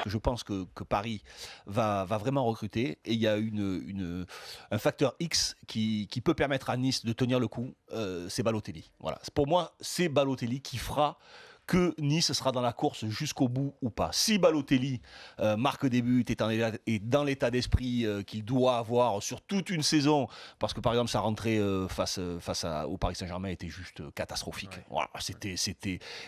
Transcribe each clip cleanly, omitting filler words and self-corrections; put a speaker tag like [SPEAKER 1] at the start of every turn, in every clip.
[SPEAKER 1] Je pense que Paris va vraiment recruter et il y a un facteur X qui peut permettre à Nice de tenir le coup, c'est Balotelli. Voilà. Pour moi, c'est Balotelli qui fera que Nice sera dans la course jusqu'au bout ou pas. Si Balotelli marque des buts, est dans l'état d'esprit qu'il doit avoir sur toute une saison, parce que par exemple sa rentrée face au Paris Saint-Germain était juste catastrophique. Ouais. Voilà,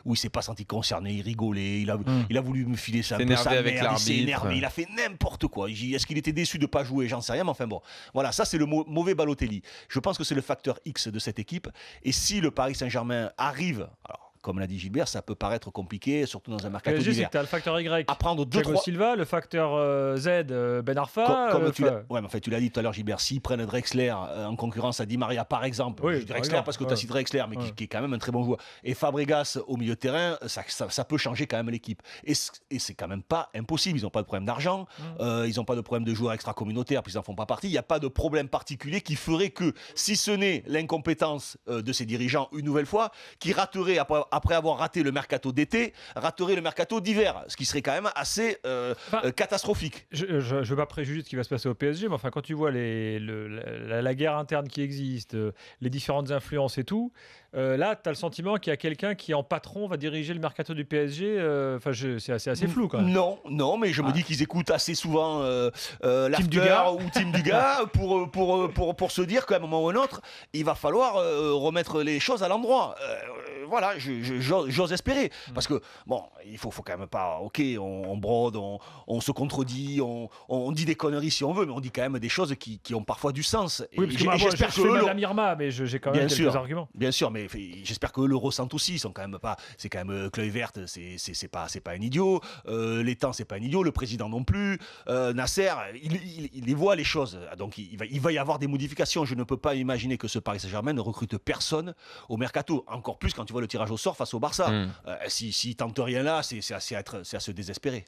[SPEAKER 1] où il s'est pas senti concerné, il rigolait, il a voulu me filer ça un peu sa merde, il s'est énervé, il a fait n'importe quoi. Est-ce qu'il était déçu de pas jouer? J'en sais rien, mais enfin bon. Voilà, ça c'est le mauvais Balotelli. Je pense que c'est le facteur X de cette équipe. Et si le Paris Saint-Germain arrive, alors comme l'a dit Gilbert, ça peut paraître compliqué, surtout dans un mercato d'hiver.
[SPEAKER 2] C'est que tu as le facteur Y,
[SPEAKER 1] à prendre
[SPEAKER 2] Thiago Silva, le facteur Z, Ben Arfa.
[SPEAKER 1] Ouais, mais en fait, tu l'as dit tout à l'heure, Gilbert, s'ils prennent Drexler en concurrence à Di Maria, par exemple, je dis Drexler parce que tu as cité Drexler, mais qui est quand même un très bon joueur, et Fabregas au milieu de terrain, ça peut changer quand même l'équipe. Et c'est quand même pas impossible. Ils n'ont pas de problème d'argent, ils n'ont pas de problème de joueurs extra-communautaires, puis ils n'en font pas partie. Il n'y a pas de problème particulier qui ferait que, si ce n'est l'incompétence de ces dirigeants, une nouvelle fois, qui rateraient, après avoir raté le mercato d'été, raterait le mercato d'hiver, ce qui serait quand même assez catastrophique.
[SPEAKER 2] Je ne veux pas préjuger de ce qui va se passer au PSG, mais enfin, quand tu vois la guerre interne qui existe, les différentes influences et tout, là, tu as le sentiment qu'il y a quelqu'un qui, en patron, va diriger le mercato du PSG. C'est assez flou quand même.
[SPEAKER 1] Non, mais je me dis qu'ils écoutent assez souvent l'after ou Team Dugas pour se dire qu'à un moment ou un autre, il va falloir remettre les choses à l'endroit. Voilà, j'ose espérer. Parce que, bon, il faut quand même pas... Ok, on brode, on se contredit, on dit des conneries si on veut, mais on dit quand même des choses qui ont parfois du sens.
[SPEAKER 2] Oui, parce que moi, j'espère que Madame Irma, mais j'ai quand même quelques arguments.
[SPEAKER 1] Bien sûr, mais j'espère qu'eux le ressentent aussi. Ils sont quand même pas... C'est quand même Cleuil Verte, c'est pas un idiot. L'étang, c'est pas un idiot. Le président non plus. Nasser, il voit les choses. Donc, il va y avoir des modifications. Je ne peux pas imaginer que ce Paris Saint-Germain ne recrute personne au mercato. Encore plus quand tu vois le tirage au sort face au Barça. S'il tente rien là, c'est à se désespérer.